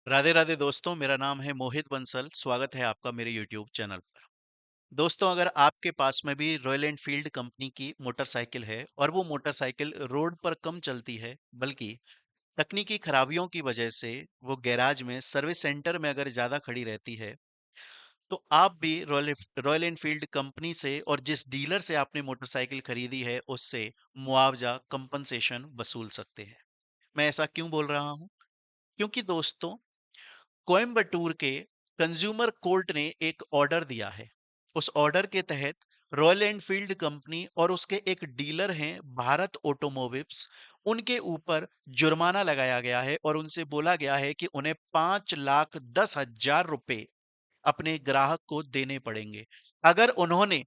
राधे राधे दोस्तों, मेरा नाम है मोहित बंसल। स्वागत है आपका मेरे यूट्यूब चैनल पर। दोस्तों, अगर आपके पास में भी रॉयल एनफील्ड कंपनी की मोटरसाइकिल है और वो मोटरसाइकिल रोड पर कम चलती है, बल्कि तकनीकी खराबियों की वजह से वो गैराज में सर्विस सेंटर में अगर ज्यादा खड़ी रहती है, तो आप भी रॉयल रॉयल एनफील्ड कंपनी से और जिस डीलर से आपने मोटरसाइकिल खरीदी है उससे मुआवजा कंपनसेशन वसूल सकते हैं। मैं ऐसा क्यों बोल रहा हूँ? क्योंकि दोस्तों, कोयम्बटूर के कंज्यूमर कोर्ट ने एक ऑर्डर दिया है। उस ऑर्डर के तहत रॉयल एनफील्ड कंपनी और उसके एक डीलर हैं भारत ऑटोमोटिव्स, उनके ऊपर जुर्माना लगाया गया है और उनसे बोला गया है कि उन्हें 5,10,000 रुपए अपने ग्राहक को देने पड़ेंगे। अगर उन्होंने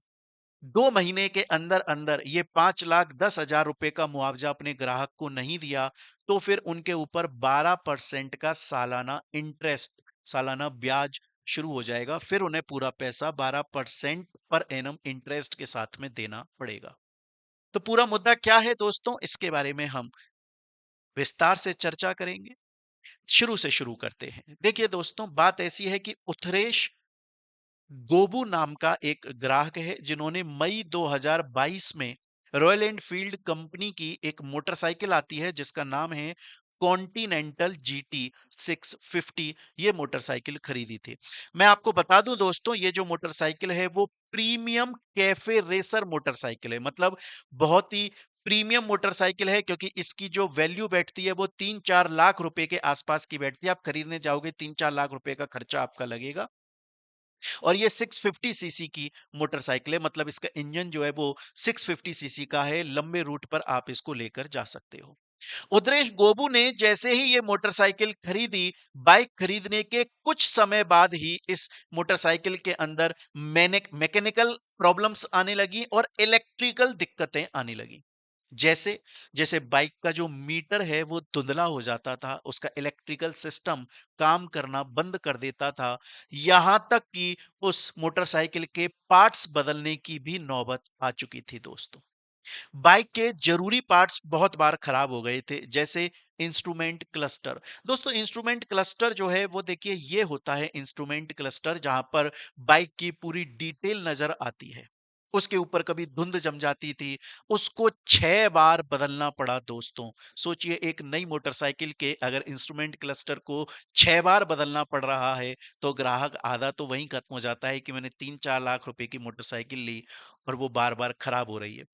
2 महीने के अंदर अंदर ये 5,10,000 रुपए का मुआवजा अपने ग्राहक को नहीं दिया, तो फिर उनके ऊपर 12% का सालाना इंटरेस्ट, सालाना ब्याज शुरू हो जाएगा। फिर उन्हें पूरा पैसा 12% पर एनम इंटरेस्ट के साथ में देना पड़ेगा। तो पूरा मुद्दा क्या है दोस्तों, इसके बारे में हम विस्तार से चर्चा करेंगे। शुरू से शुरू करते हैं। देखिए दोस्तों, बात ऐसी है कि उत्तरेश गोबू नाम का एक ग्राहक है जिन्होंने मई 2022 में रॉयल एनफील्ड कंपनी की एक मोटरसाइकिल आती है जिसका नाम है कॉन्टिनेंटल जीटी 650, ये मोटरसाइकिल खरीदी थी। मैं आपको बता दूं दोस्तों, ये जो मोटरसाइकिल है वो प्रीमियम कैफे रेसर मोटरसाइकिल है। मतलब बहुत ही प्रीमियम मोटरसाइकिल है, क्योंकि इसकी जो वैल्यू बैठती है वो 3-4 लाख रुपए के आसपास की बैठती है। आप खरीदने जाओगे 3-4 लाख रुपए का खर्चा आपका लगेगा। और ये 650 सीसी की मोटरसाइकिल है, मतलब इसका इंजन जो है वो 650 सीसी का है। लंबे रूट पर आप इसको लेकर जा सकते हो। उदरेश गोबू ने जैसे ही ये मोटरसाइकिल खरीदी, बाइक खरीदने के कुछ समय बाद ही इस मोटरसाइकिल के अंदर मैकेनिकल प्रॉब्लम्स आने लगी और इलेक्ट्रिकल दिक्कतें आने लगी। जैसे जैसे बाइक का जो मीटर है वो धुंधला हो जाता था, उसका इलेक्ट्रिकल सिस्टम काम करना बंद कर देता था। यहां तक कि उस मोटरसाइकिल के पार्ट्स बदलने की भी नौबत आ चुकी थी दोस्तों। बाइक के जरूरी पार्ट्स बहुत बार खराब हो गए थे, जैसे इंस्ट्रूमेंट क्लस्टर। दोस्तों, इंस्ट्रूमेंट क्लस्टर जो है वो देखिए, ये होता है इंस्ट्रूमेंट क्लस्टर जहां पर बाइक की पूरी डिटेल नजर आती है। उसके ऊपर कभी धुंध जम जाती थी, उसको 6 बार बदलना पड़ा दोस्तों। सोचिए, एक नई मोटरसाइकिल के अगर इंस्ट्रूमेंट क्लस्टर को 6 बार बदलना पड़ रहा है, तो ग्राहक आधा तो वहीं खत्म हो जाता है कि मैंने 3-4 लाख रुपए की मोटरसाइकिल ली और वो बार बार खराब हो रही है।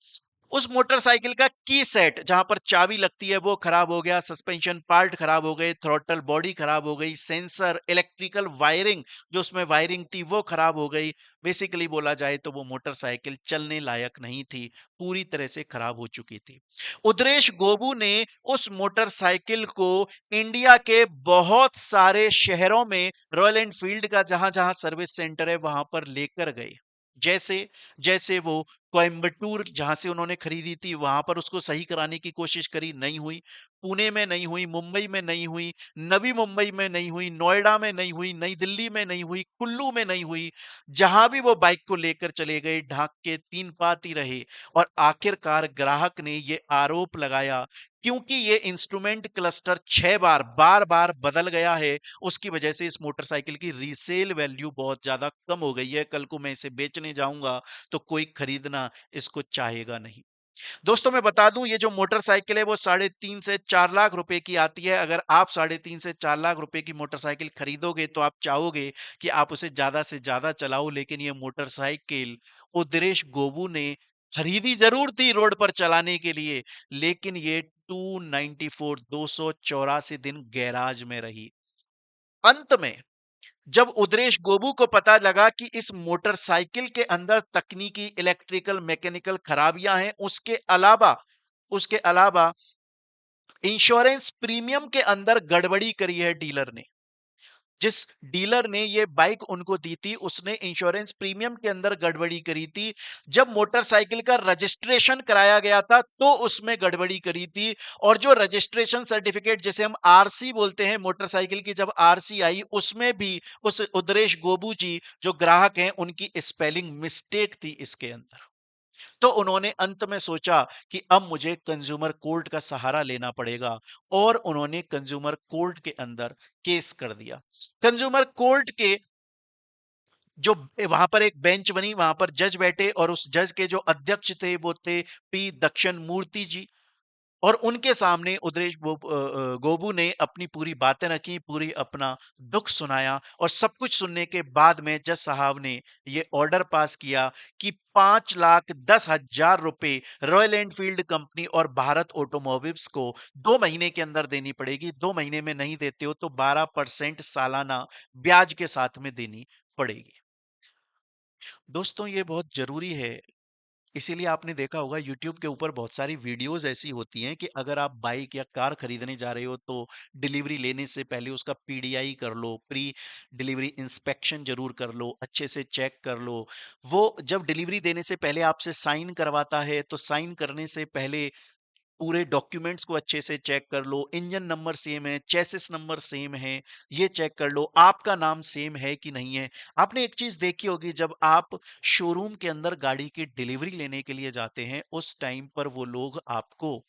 उस मोटरसाइकिल का की सेट जहां पर चाबी लगती है वो खराब हो गया, सस्पेंशन पार्ट खराब हो गए, थ्रॉटल बॉडी खराब हो गई, सेंसर, इलेक्ट्रिकल वायरिंग जो उसमें वायरिंग थी वो खराब हो गई। बेसिकली बोला जाए तो वो मोटरसाइकिल चलने लायक नहीं थी, पूरी तरह से खराब हो चुकी थी। उदरेश गोबू ने उस मोटरसाइकिल को इंडिया के बहुत सारे शहरों में रॉयल एनफील्ड का जहां जहां सर्विस सेंटर है वहां पर लेकर गए। जैसे जैसे वो कोयम्बटूर जहां से उन्होंने खरीदी थी वहां पर उसको सही कराने की कोशिश करी, नहीं हुई। पुणे में नहीं हुई, मुंबई में नहीं हुई, नवी मुंबई में नहीं हुई, नोएडा में नहीं हुई, नई दिल्ली में नहीं हुई, कुल्लू में नहीं हुई। जहां भी वो बाइक को लेकर चले गए, ढाक के तीन पाती रहे। और आखिरकार ग्राहक ने ये आरोप लगाया, क्योंकि ये इंस्ट्रूमेंट क्लस्टर 6 बार बार बार बदल गया है, उसकी वजह से इस मोटरसाइकिल की रीसेल वैल्यू बहुत ज्यादा कम हो गई है। कल को मैं इसे बेचने जाऊंगा तो कोई खरीदना इसको चाहेगा नहीं। दोस्तों, मैं बता दूं, ये जो मोटरसाइकिल है वो 3.5 से 4 लाख रुपए की आती है। अगर आप 3.5 से 4 लाख रुपए की मोटरसाइकिल खरीदोगे तो आप चाहोगे कि आप उसे ज्यादा से ज्यादा चलाओ, लेकिन ये मोटरसाइकिल उदरेश गोबू ने खरीदी जरूर थी रोड पर चलाने के लिए, लेकिन ये 294 दिन गैराज में रही। अंत में जब उदरेश गोबू को पता लगा कि इस मोटरसाइकिल के अंदर तकनीकी, इलेक्ट्रिकल, मैकेनिकल खराबियां हैं, उसके अलावा इंश्योरेंस प्रीमियम के अंदर गड़बड़ी करी है डीलर ने। जिस डीलर ने ये बाइक उनको दी थी उसने इंश्योरेंस प्रीमियम के अंदर गड़बड़ी करी थी। जब मोटरसाइकिल का रजिस्ट्रेशन कराया गया था तो उसमें गड़बड़ी करी थी। और जो रजिस्ट्रेशन सर्टिफिकेट, जिसे हम आरसी बोलते हैं, मोटरसाइकिल की जब आरसी आई उसमें भी उस उदरेश गोबू जी जो ग्राहक हैं उनकी स्पेलिंग मिस्टेक थी इसके अंदर। तो उन्होंने अंत में सोचा कि अब मुझे कंज्यूमर कोर्ट का सहारा लेना पड़ेगा और उन्होंने कंज्यूमर कोर्ट के अंदर केस कर दिया। कंज्यूमर कोर्ट के जो वहां पर एक बेंच बनी, वहां पर जज बैठे और उस जज के जो अध्यक्ष थे वो थे पी दक्षिण मूर्ति जी। और उनके सामने गोबू ने अपनी पूरी बातें रखी, पूरी अपना दुख सुनाया और सब कुछ सुनने के बाद में जज साहब ने ये ऑर्डर पास किया कि 5,10,000 रुपए रॉयल एनफील्ड कंपनी और भारत ऑटोमोबाइल्स को 2 महीने के अंदर देनी पड़ेगी। 2 महीने में नहीं देते हो तो 12% सालाना ब्याज के साथ में देनी पड़ेगी। दोस्तों, ये बहुत जरूरी है। इसीलिए आपने देखा होगा यूट्यूब के ऊपर बहुत सारी वीडियोस ऐसी होती हैं कि अगर आप बाइक या कार खरीदने जा रहे हो तो डिलीवरी लेने से पहले उसका पीडीआई कर लो, प्री डिलीवरी इंस्पेक्शन जरूर कर लो, अच्छे से चेक कर लो। वो जब डिलीवरी देने से पहले आपसे साइन करवाता है तो साइन करने से पहले पूरे डॉक्यूमेंट्स को अच्छे से चेक कर लो, इंजन नंबर सेम है, चेसिस नंबर सेम है, ये चेक कर लो, आपका नाम सेम है कि नहीं है। आपने एक चीज देखी होगी, जब आप शोरूम के अंदर गाड़ी की डिलीवरी लेने के लिए जाते हैं उस टाइम पर वो लोग आपको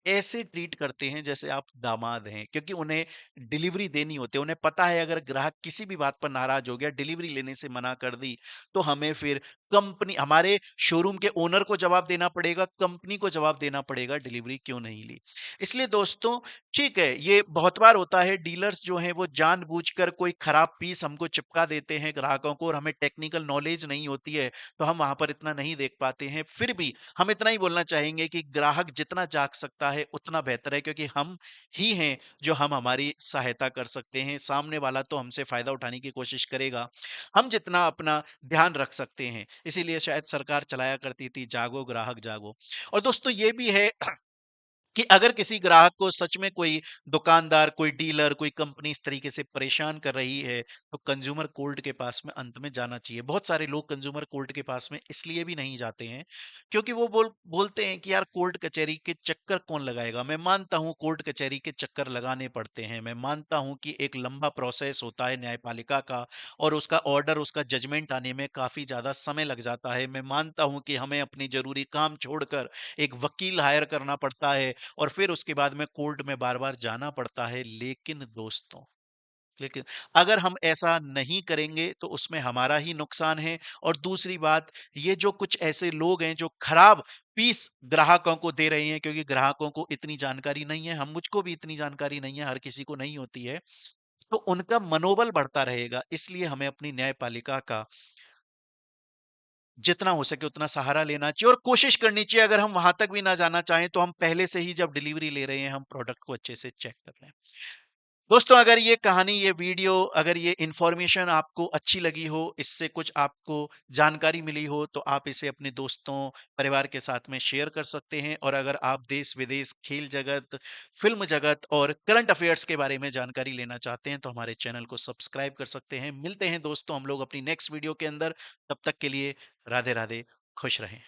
ऐसे ट्रीट करते हैं जैसे आप दामाद हैं, क्योंकि उन्हें डिलीवरी देनी होती है। उन्हें पता है अगर ग्राहक किसी भी बात पर नाराज हो गया, डिलीवरी लेने से मना कर दी, तो हमें फिर कंपनी, हमारे शोरूम के ओनर को जवाब देना पड़ेगा, कंपनी को जवाब देना पड़ेगा डिलीवरी क्यों नहीं ली। इसलिए दोस्तों, ठीक है, ये बहुत बार होता है, डीलर्स जो हैं वो जानबूझकर कोई खराब पीस हमको चिपका देते हैं ग्राहकों को, और हमें टेक्निकल नॉलेज नहीं होती है तो हम वहां पर इतना नहीं देख पाते हैं। फिर भी हम इतना ही बोलना चाहेंगे कि ग्राहक जितना जाग सकता है उतना बेहतर है, क्योंकि हम ही हैं जो हम हमारी सहायता कर सकते हैं। सामने वाला तो हमसे फायदा उठाने की कोशिश करेगा, हम जितना अपना ध्यान रख सकते हैं। इसीलिए शायद सरकार चलाया करती थी, जागो ग्राहक जागो। और दोस्तों, ये भी है कि अगर किसी ग्राहक को सच में कोई दुकानदार, कोई डीलर, कोई कंपनी इस तरीके से परेशान कर रही है, तो कंज्यूमर कोर्ट के पास में अंत में जाना चाहिए। बहुत सारे लोग कंज्यूमर कोर्ट के पास में इसलिए भी नहीं जाते हैं क्योंकि वो बोलते हैं कि यार कोर्ट कचहरी के चक्कर कौन लगाएगा। मैं मानता हूं कोर्ट कचहरी के चक्कर लगाने पड़ते हैं, मैं मानता हूं कि एक लंबा प्रोसेस होता है न्यायपालिका का और उसका ऑर्डर, उसका जजमेंट आने में काफी ज्यादा समय लग जाता है। मैं मानता हूं कि हमें अपनी जरूरी काम छोड़कर एक वकील हायर करना पड़ता है और फिर उसके बाद में कोर्ट में बार-बार जाना पड़ता है। लेकिन अगर हम ऐसा नहीं करेंगे तो उसमें हमारा ही नुकसान है। और दूसरी बात, ये जो कुछ ऐसे लोग हैं जो खराब पीस ग्राहकों को दे रहे हैं, क्योंकि ग्राहकों को इतनी जानकारी नहीं है, हम मुझको भी इतनी जानकारी नहीं है, हर किसी को नहीं होती है, तो उनका मनोबल बढ़ता रहेगा। इसलिए हमें अपनी न्यायपालिका का जितना हो सके उतना सहारा लेना चाहिए और कोशिश करनी चाहिए, अगर हम वहां तक भी ना जाना चाहें तो हम पहले से ही जब डिलीवरी ले रहे हैं हम प्रोडक्ट को अच्छे से चेक कर लें। दोस्तों, अगर ये कहानी, ये वीडियो, अगर ये इंफॉर्मेशन आपको अच्छी लगी हो, इससे कुछ आपको जानकारी मिली हो, तो आप इसे अपने दोस्तों, परिवार के साथ में शेयर कर सकते हैं। और अगर आप देश विदेश, खेल जगत, फिल्म जगत और करंट अफेयर्स के बारे में जानकारी लेना चाहते हैं तो हमारे चैनल को सब्सक्राइब कर सकते हैं। मिलते हैं दोस्तों हम लोग अपनी नेक्स्ट वीडियो के अंदर। तब तक के लिए राधे राधे, खुश रहें।